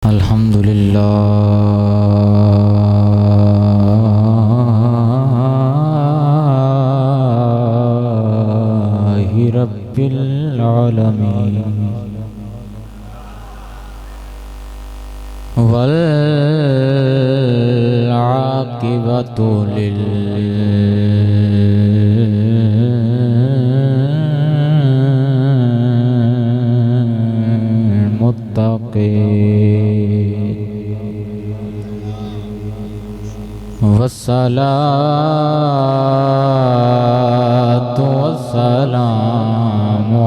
अल्हम्दुलिल्लाहि रब्बिल आलमीन वल आक़िबतु लिल मुत्तक़ीन वस्सलातु वस्सलामु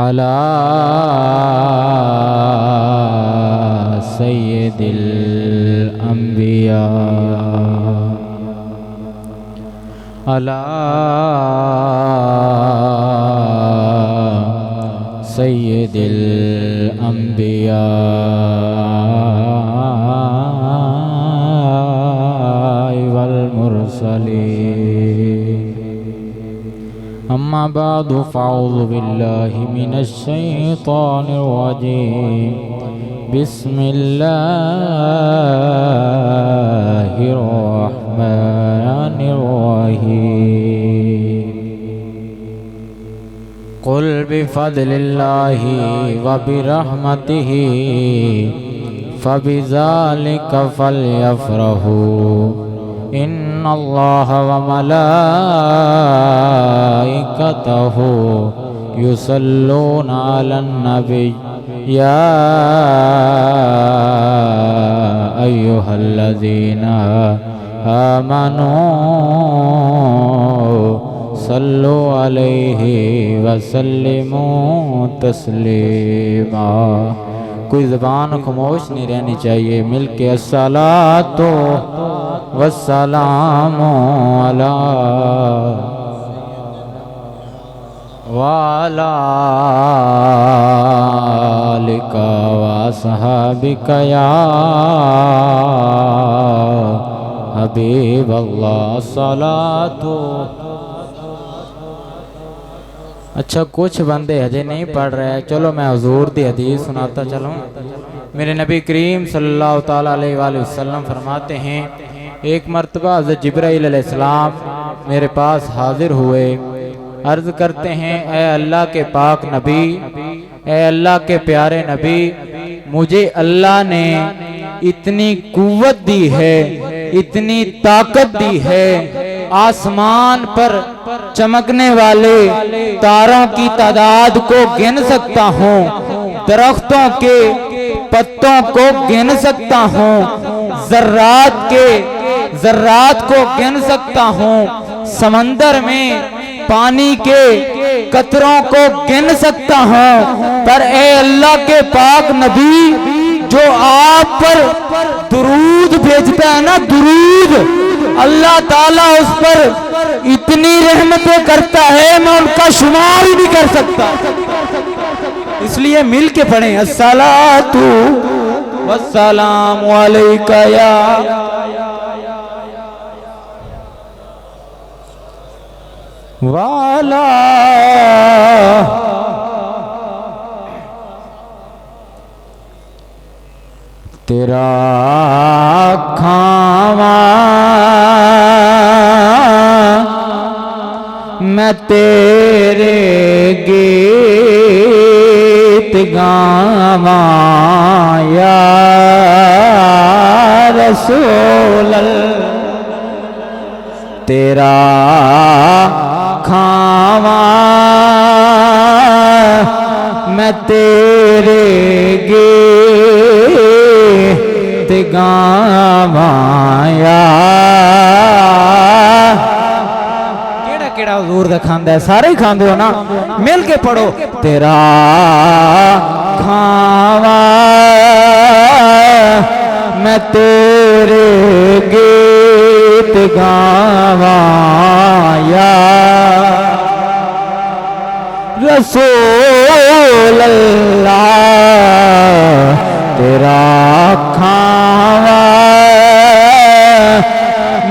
अला सय्यिदिल अंबिया अला सय्यिदिल अंबिया वल मुरसलीन अम्मा बादु फ़अऊज़ु बिल्लाहि मिनश शैतानिर रजीम बिस्मिल्लाहिर रहमानिर रहीम क़ुल बिफ़ज़लिल्लाहि व बिरहमतिहि फ़बिज़ालिका फ़लयफ़रहू इन्नल्लाह व मलाइकतहू युसल्लूना अलन नबी या अय्युहल्लज़ीना आमनू सल्लु अलैहि वसल्लिमू तस्लीमा। कोई ज़बान खामोश नहीं रहनी चाहिए। मिलके अस्सलातु वस्सलामु अला वाला आलिका वअस्हाबिका या हबीबल्लाह सलातु। अच्छा, कुछ बंदे हजे नहीं पढ़ रहे, चलो मैं हुजूर दी हदीस सुनाता चलूँ। मेरे नबी करीम सल्लल्लाहु ताला अलैहि वसल्लम फरमाते हैं, एक मर्तबा हज़रत जिब्राइल अलैहिस्सलाम मेरे पास हाजिर हुए। अर्ज़ करते हैं, ए अल्लाह के पाक नबी, ए अल्लाह के प्यारे नबी, मुझे अल्लाह ने इतनी कुव्वत दी है, इतनी ताकत दी है, आसमान पर चमकने वाले तारों की तादाद को गिन सकता हूँ, दरख्तों के पत्तों को गिन सकता हूँ, ज़र्रात को गिन सकता हूँ, समंदर में पानी के कतरों को गिन सकता हूँ। पर ए अल्लाह के पाक नबी, जो आप पर दुरूद भेजता है ना, दुरूद, अल्लाह ताला उस पर इतनी रहमतें करता है, मैं उनका शुमार ही नहीं कर सकता। इसलिए मिल के पढ़ें, अस्सलातु वस्सलामु अलैका या वाला तेरा खावा मैं तेरे गीत गावा या रसूल तेरा खावा मैं तेरे गीत गावा या। केड़ा केड़ा हुजूर दा खांदा है, सारे ही खांदे हो ना, मिल के पढ़ो। तेरा खावा मैं तेरे गीत गावा या रसूल अल्लाह तेरा खावा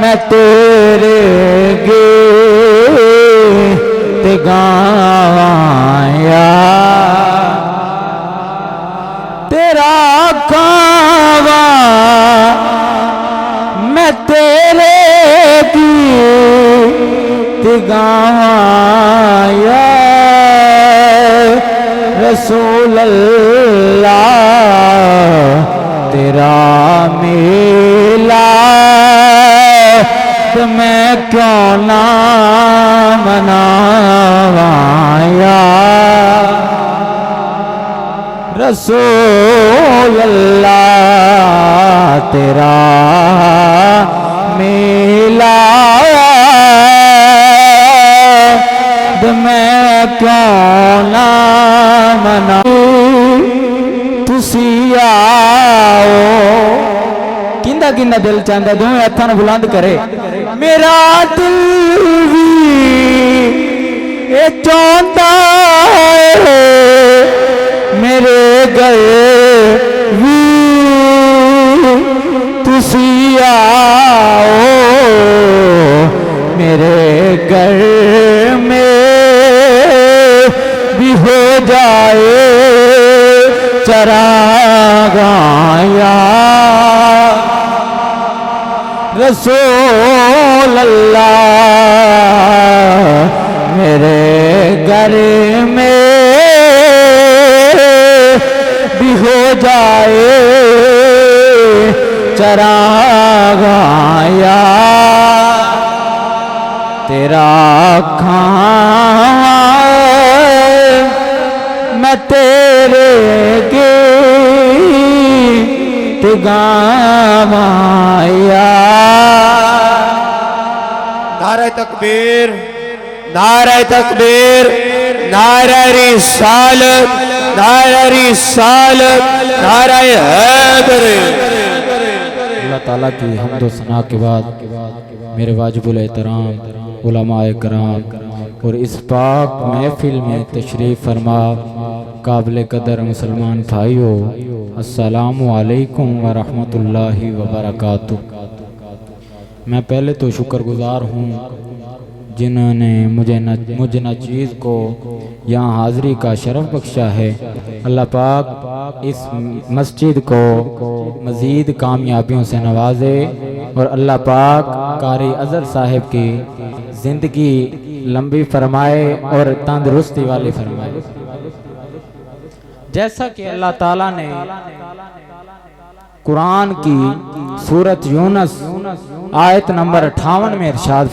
मैं तेरे गीत ते गावाया तेरा गावा मैं तेरे गीत गावाया रसूल अल्लाह तेरा मेला तो मैं क्यों ना मनावाया रसूल अल्लाह तेरा मेला तो मैं क्यों ना मना तुसी आओ किंदा किंदा दिल चाहता दोवें हत्थां नूं बुलंद करे मेरा दिल भी ये चाहता है मेरे गए भी तुसी आओ मेरे घर में भी हो जाए चरागाया रसूल अल्लाह मेरे घर में भी हो जाए चरागाया तेरा खां मैं तेरे गीत गावाया नारे तकबीर नारे तकबीर नारे रिसालत नारे रिसालत नारे हैदर। अल्लाह ताला की हम्द व सना के बाद मेरे वाजिबुल एहतराम उलमाए कराम और इस पाक महफिल में तशरीफ़ फरमा काबिल कदर मुसलमान भाइयों अस्सलामु अलैकुम व रहमतुल्लाहि व बरकातुहू। मैं पहले तो शुक्रगुजार हूँ जिन्होंने मुझे नाचीज़ को यहाँ हाज़िरी का शरफ़ बख्शा है। अल्लाह पाक इस मस्जिद को मज़ीद कामयाबियों से नवाजे और अल्लाह पाक कारी अज़हर साहिब की ज़िंदगी लंबी फरमाए और तंदुरुस्ती वाली फरमाए। जैसा कि अल्लाह ताला ने कुरान की सूरत यूनुस आयत नंबर 58 में इरशाद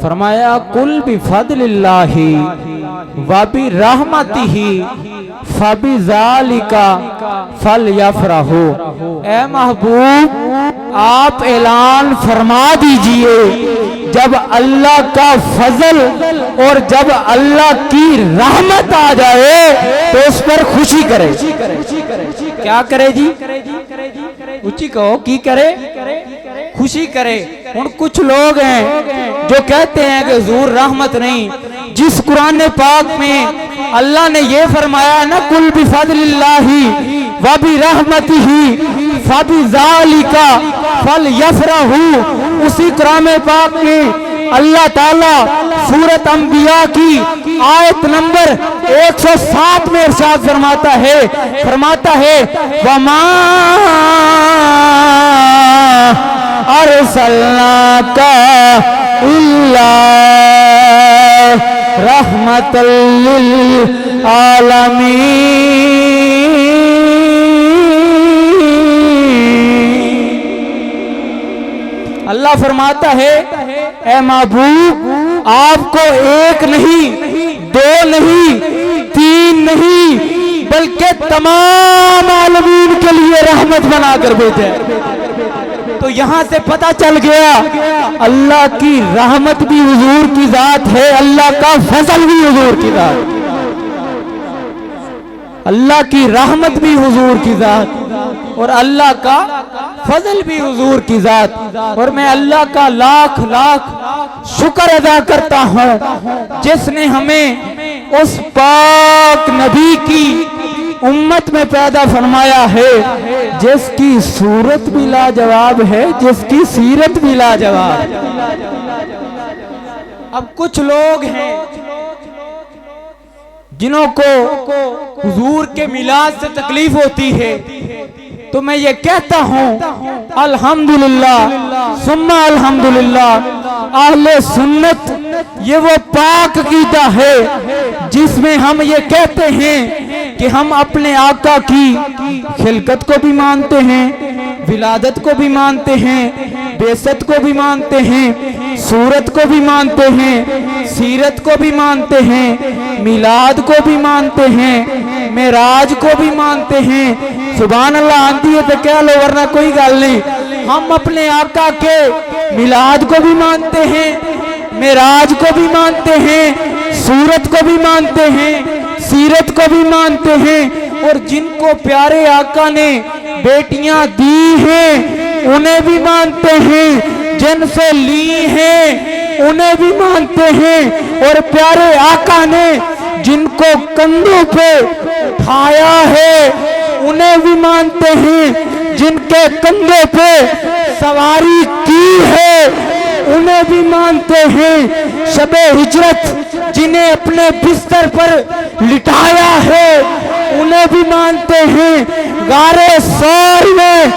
फरमाया कुल बिफद्लिल्लाहि व बिरहमतिही फबिज़ालिका फलयफ़रहू। ए महबूब आप ऐलान फरमा दीजिए जब अल्लाह का फजल और जब अल्लाह की रहमत आ जाए तो उस पर खुशी करे। क्या करे जी? ऊंची कहो की करे? खुशी करे। उन कुछ लोग हैं जो कहते हैं कि हुजूर रहमत नहीं। जिस कुरान पाक में अल्लाह ने ये फरमाया ना कुल बिफद्लिल्लाहि व बिरहमतिही फबिज़ालिका फलयफ़रहू, उसी कुरान पाक में अल्लाह ताला सूरत अंबिया की आयत नंबर 107 में इरशाद फरमाता है वमा अरसलनाका इल्ला रहमतल लिल आलमीन। अल्लाह फरमाता है ए महबूब आपको एक नहीं, दो नहीं, तीन नहीं, बल्कि तमाम आलमीन के लिए रहमत बनाकर भेजा। तो यहाँ से पता चल गया अल्लाह की रहमत भी हुजूर की जात है, अल्लाह का फजल भी हुजूर की जात, अल्लाह की रहमत भी हुजूर की जात और अल्लाह का फजल भी हुजूर की जात। और मैं अल्लाह का लाख लाख शुक्र अदा करता हूँ जिसने हमें उस पाक नबी की उम्मत में पैदा फरमाया है जिसकी सूरत भी लाजवाब है, जिसकी सीरत भी लाजवाब। अब कुछ लोग हैं जिन्हों को हुजूर के मिलाद से तकलीफ होती है, तो मैं ये कहता हूँ अल्हम्दुलिल्लाह सुम्मा अल्हम्दुलिल्लाह, अहले सुन्नत ये वो पाक अकीदा है जिसमें हम ये कहते हैं कि हम अपने आका की खिलकत को भी मानते हैं, विलादत को भी मानते हैं, बेसत को भी मानते हैं, सूरत को भी मानते हैं, सीरत को भी मानते हैं, मिलाद को भी मानते हैं, मेराज को भी मानते हैं। सुभान अल्लाह आंधी है तो कह लो, वरना कोई गल नहीं। हम अपने आका के मिलाद को भी मानते हैं, मेराज को भी मानते हैं, सूरत को भी मानते हैं, सीरत को भी मानते हैं, और जिनको प्यारे आका ने बेटियां दी हैं उन्हें भी मानते हैं, जिनसे ली हैं उन्हें भी मानते हैं, और प्यारे आका ने जिनको कंधों पे उठाया है उन्हें भी मानते हैं, जिनके कंधों पे सवारी की है उन्हें भी मानते हैं, शबे हिजरत जिन्हें अपने बिस्तर पर लिटाया है उन्हें भी मानते हैं, गारे सौर में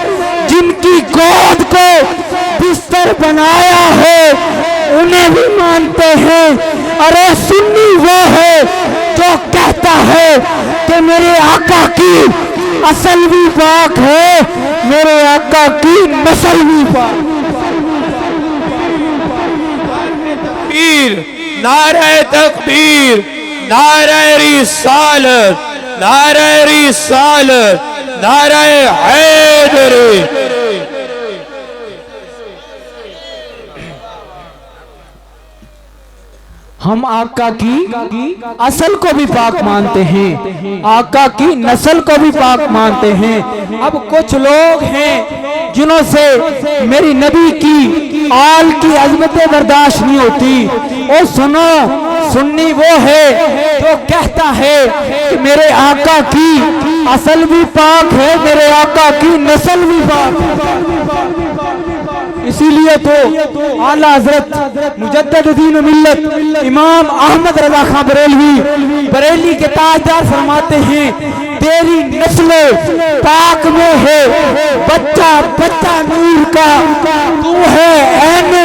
जिनकी गोद को बिस्तर बनाया है उन्हें भी मानते हैं। अरे सुन्नी वो है जो कहता है कि मेरे आका की असल भी पाक है, मेरे आका की नस्ल भी पाक। नारे तकबीर, नारे रिसालत, नारे रिसालत, नारे हैदरी। हम आका की असल को भी पाक मानते हैं, आका की नस्ल को भी पाक मानते हैं। अब कुछ लोग हैं जिन्हों से मेरी नबी की आल की अजमतें बर्दाश्त नहीं होती। और सुनो, सुन्नी वो है जो कहता है कि मेरे आका की असल भी पाक है, मेरे आका की नस्ल भी पाक है। इसीलिए तो आला हजरत मुजद्दिद दीन मिल्लत इमाम अहमद रजा खां बरेलवी बरेली के ताजदार फरमाते हैं, तेरी नस्ल पाक में है, बच्चा बच्चा नूर का, तू है ऐने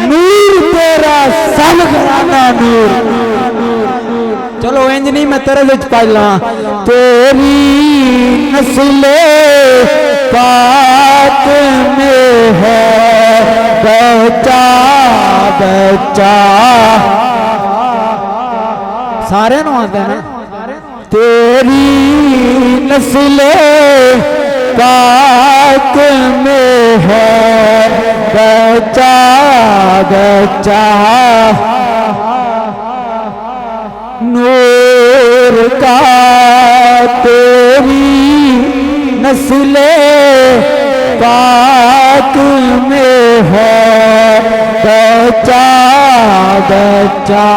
नूर, तेरा सब घराना नूर। चलो इंज नहीं, मैं तेरे विच पढ़ला, तेरी नस्ल पाक में है, बच्चा बच्चा, सारे नु आते ना, तेरी नस्ल पाक में है, बच्चा बच्चा नूर का, तेरी नस्ल पाक में है, बच्चा बच्चा।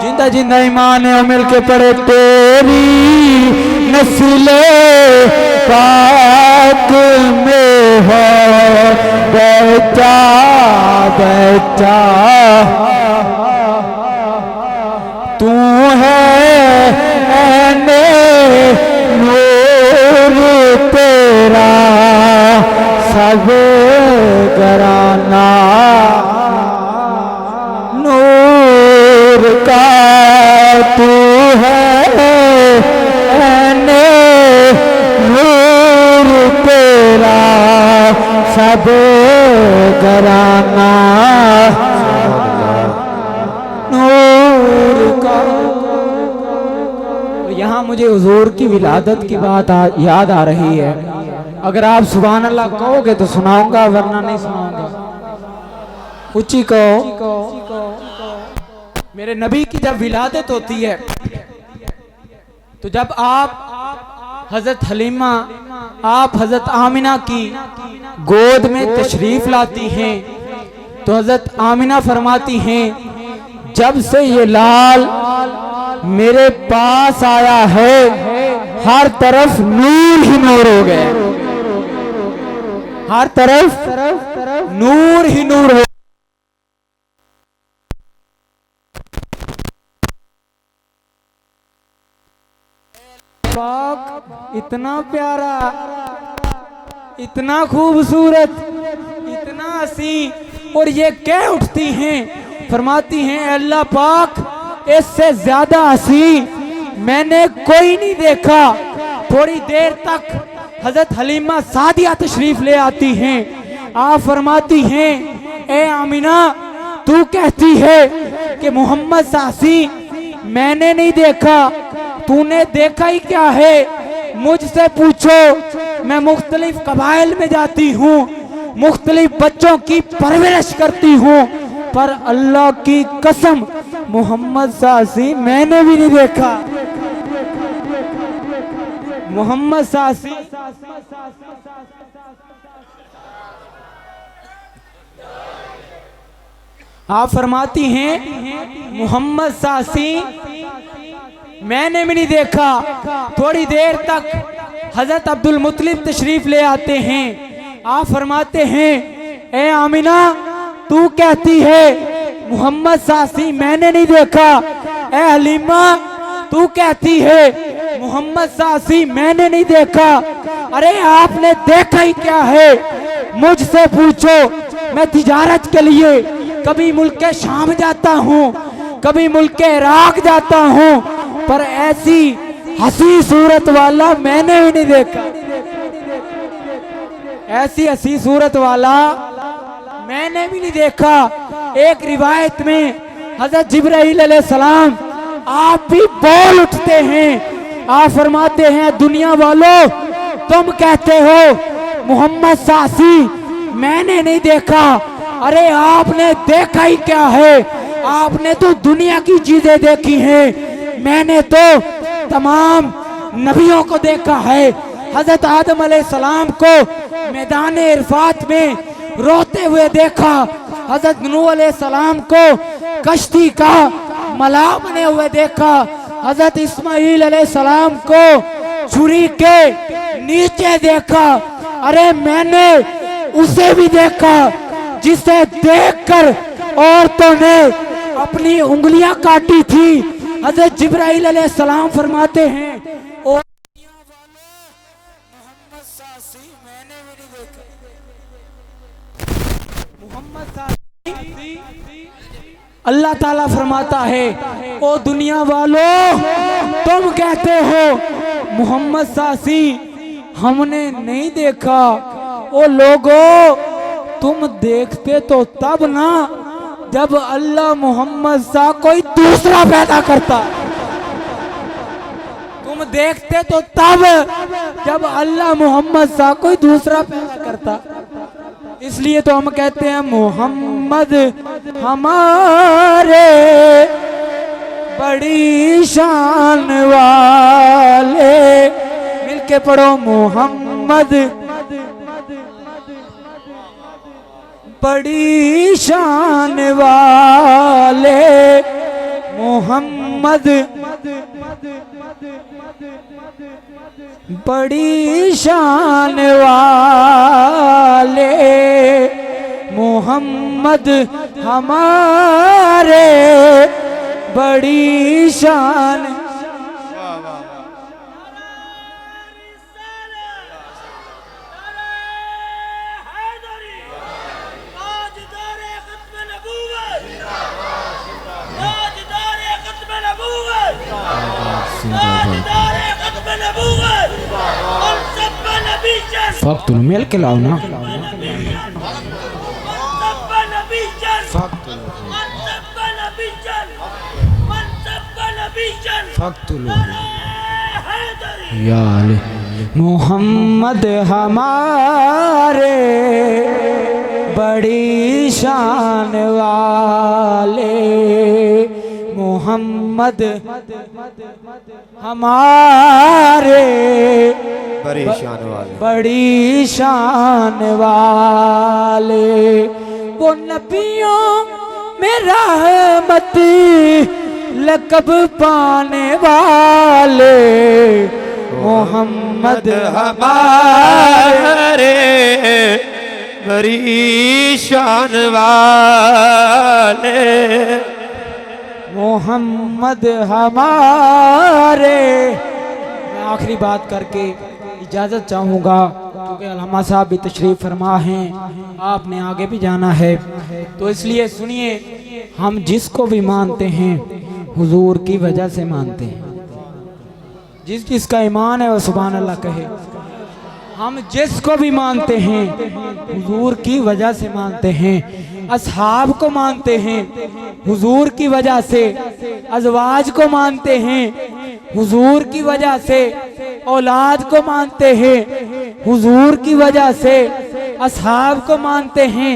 जिंदा जिंदा ईमान है मिल के पढ़े, तेरी नस्ल पाक में है, बच्चा बच्चा तू है ऐने नूर, तेरा सब घराना नूर का, तू है ऐने नूर, तेरा सब घराना नूर का। यहाँ मुझे हुजूर की विलादत की बात याद आ रही है। अगर आप सुभान अल्लाह कहोगे तो सुनाऊंगा, वरना नहीं सुनाऊंगा। ऊंची कहो। मेरे नबी की जब विलादत होती है तो जब आप हजरत हलीमा, आप हजरत आमिना की गोद में तशरीफ लाती हैं, तो हजरत आमिना फरमाती हैं, जब से ये लाल मेरे पास आया है हर तरफ नूर ही नूर हो गए, हर तरफ नूर ही नूर हो पाक इतना प्यारा, इतना खूबसूरत, इतना हसी, और ये कह उठती हैं, फरमाती हैं अल्लाह पाक इससे ज्यादा हसी मैंने कोई नहीं देखा। थोड़ी देर तक हजरत हलीमा सादिया तशरीफ ले आती हैं। आप फरमाती हैं ए आमिना, तू कहती है कि मोहम्मद सासी मैंने नहीं देखा, तूने देखा ही क्या है? मुझसे पूछो, मैं मुख्तलिफ कबाइल में जाती हूँ, मुख्तलिफ बच्चों की परवरिश करती हूँ, पर अल्लाह की कसम मोहम्मद सासी मैंने भी नहीं देखा। मोहम्मद सासी आप फरमाती हैं मोहम्मद सासी मैंने भी नहीं देखा। थोड़ी देर तक हजरत अब्दुल मुत्तलिब तशरीफ ले आते हैं। आप फरमाते हैं ए आमिना, तू कहती है मोहम्मद सासी मैंने नहीं देखा। ए हलीमा, तू कहती है मोहम्मद सासी मैंने नहीं देखा। अरे आपने देखा ही क्या है? मुझसे पूछो, मैं तिजारत के लिए कभी मुल्क शाम जाता हूँ, कभी मुल्क इराक जाता हूँ, पर ऐसी हसी सूरत वाला मैंने भी नहीं देखा। ऐसी हसी सूरत वाला मैंने भी नहीं देखा। एक रिवायत में हजरत जिब्राइल अलैहिस्सलाम आप भी बोल उठते हैं। आप फरमाते हैं दुनिया वालों, तुम कहते हो मोहम्मद सासी मैंने नहीं देखा। अरे आपने देखा ही क्या है? आपने तो दुनिया की चीजें देखी हैं, मैंने तो तमाम नबियों को देखा है। हजरत आदम अलैहिस्सलाम को मैदान इरफात में रोते हुए देखा, हजरत नूह अलैहिस्सलाम को कश्ती का मला बने हुए देखा, हजरत इस्माइल अलैहिस्सलाम को छुरी के नीचे देखा। अरे मैंने उसे भी देखा जिसे देखकर औरतों ने अपनी उंगलियां काटी थी। हजरत जिब्राइल अलैहिस्सलाम फरमाते हैं और मोहम्मद सासी मैंने भी नहीं देखा। मोहम्मद सासी अल्लाह ताला फरमाता है ओ दुनिया वालों, तुम कहते हो मोहम्मद सासी हमने नहीं देखा। ओ लोगों, तुम देखते तो तब ना जब अल्लाह मोहम्मद सा कोई दूसरा पैदा करता। तुम देखते तो तब जब अल्लाह मोहम्मद सा कोई दूसरा पैदा करता। इसलिए तो हम कहते हैं मोहम्मद हमारे बड़ी शान वाले। मिलके पढ़ो मोहम्मद बड़ी शान वाले, मोहम्मद बड़ी शान वाले, मोहम्मद हमारे बड़ी शान। वक्त मिल के लाओ ना। मोहम्मद हमारे बड़ी शान वाले, मोहम्मद हमारे बड़ी शान वाले, बड़ी शान वाले। वो नबियों में रहमत लक़ब पाने वाले, मोहम्मद हमारे बड़ी शान वाले, मोहम्मद हमारे आखिरी बात करके इजाज़त चाहूँगा, क्योंकि अल्लामा साहब भी तशरीफ़ फरमा हैं, आपने आगे भी जाना है। तो इसलिए सुनिए, हम जिसको भी मानते हैं हुजूर की वजह से मानते हैं। जिस जिसका ईमान है वो सुभान अल्लाह कहे। हम जिसको भी मानते हैं हुजूर की वजह से मानते हैं। असहाब को मानते हैं हुजूर की वजह से, अज़वाज को मानते हैं हुजूर की वजह से, औलाद को मानते हैं हुजूर की वजह से, असहाब को मानते हैं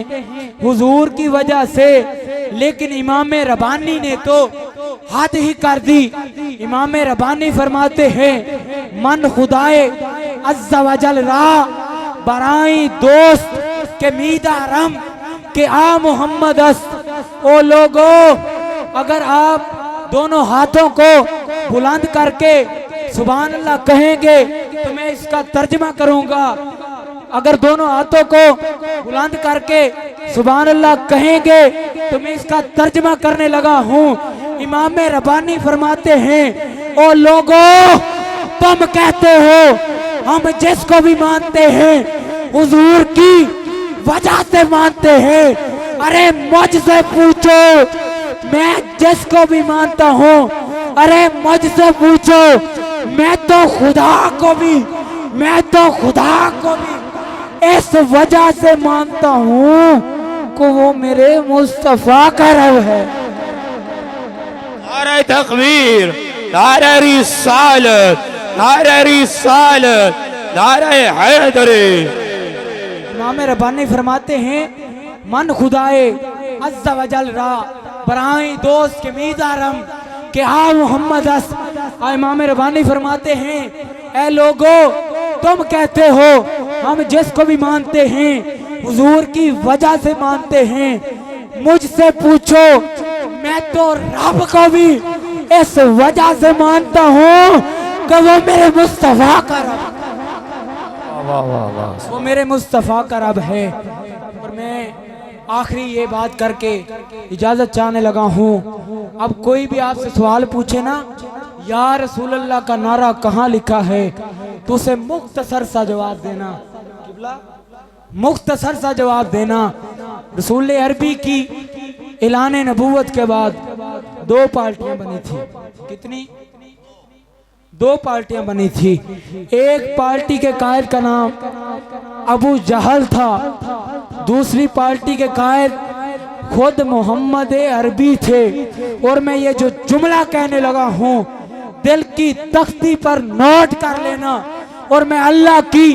हुजूर की वजह से। लेकिन इमाम रब्बानी ने तो हद ही कर दी। इमाम रब्बानी फरमाते हैं, मन खुदाए अज़्ज़ा वजल रा बराई दोस्त के मीदा रम के आ मोहम्मद अस्त। ओ लोगो, अगर आप दोनों हाथों को बुलंद करके सुभान अल्लाह कहेंगे तो मैं इसका तर्जमा करूंगा। अगर दोनों हाथों को बुलंद करके सुभान अल्लाह कहेंगे तो मैं इसका तर्जमा करने लगा हूँ। इमाम रब्बानी फरमाते हैं, ओ लोगो, तुम कहते हो हम जिसको भी मानते हैं हुजूर की वजह से मानते हैं। अरे मुझसे पूछो, मैं जिसको भी मानता हूँ, अरे मुझसे पूछो, मैं तो खुदा को भी इस वजह से मानता हूँ कि वो मेरे मुस्तफा का रब है। नारे तकबीर, नारे रिसालत, नारे रिसालत, नारे हैदरी। इमाम रब्बानी फरमाते हैं, मन खुदाए अज़्ज़ा वजल रा बराई दोस्त के मीदारम के आ मोहम्मद अस। इमाम रब्बानी फरमाते हैं, ए लोगो, तुम कहते हो हम जिसको भी मानते हैं हुजूर की वजह से मानते हैं। मुझसे पूछो, मैं तो रब को भी इस वजह से मानता हूँ कि वो मेरे मुस्तफा का रब, वो मेरे मुस्तफा का रब है। और मैं आखिरी ये बात करके इजाजत चाहने लगा हूँ। अब कोई भी आपसे सवाल पूछे ना, या रसूल अल्लाह का नारा कहाँ लिखा है, तो उसे मुख्तसर सा जवाब देना, मुख्तसर सा जवाब देना। रसूल अरबी की ऐलान नबूवत के बाद 2 पार्टियां बनी थी। कितनी? 2 पार्टियां बनी थी। एक पार्टी के कायद का नाम अबू जहल था, दूसरी पार्टी के कायद खुद मोहम्मद अरबी थे। और मैं ये जो जुमला कहने लगा हूँ, दिल की तख्ती पर नोट कर लेना, और मैं अल्लाह की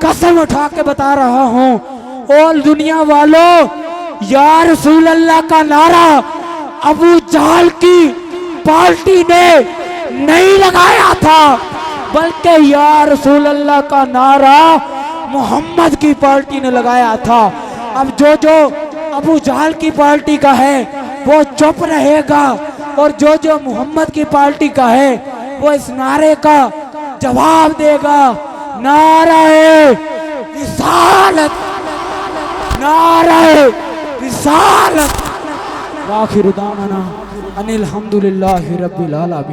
कसम उठा के बता रहा हूँ, और दुनिया वालों, या रसूल अल्लाह का नारा अबू जहल की पार्टी ने नहीं लगाया था, बल्कि या रसूल अल्लाह का नारा मोहम्मद की पार्टी ने लगाया था। अब जो जो अबू जहल की पार्टी का है वो चुप रहेगा, और जो जो मोहम्मद की पार्टी का है वो इस नारे का जवाब देगा। नारे रिसालत, नारे रिसालत। वाखिर दावाना अनिल हम्दुलिल्लाहि रब्बिल आलमीन।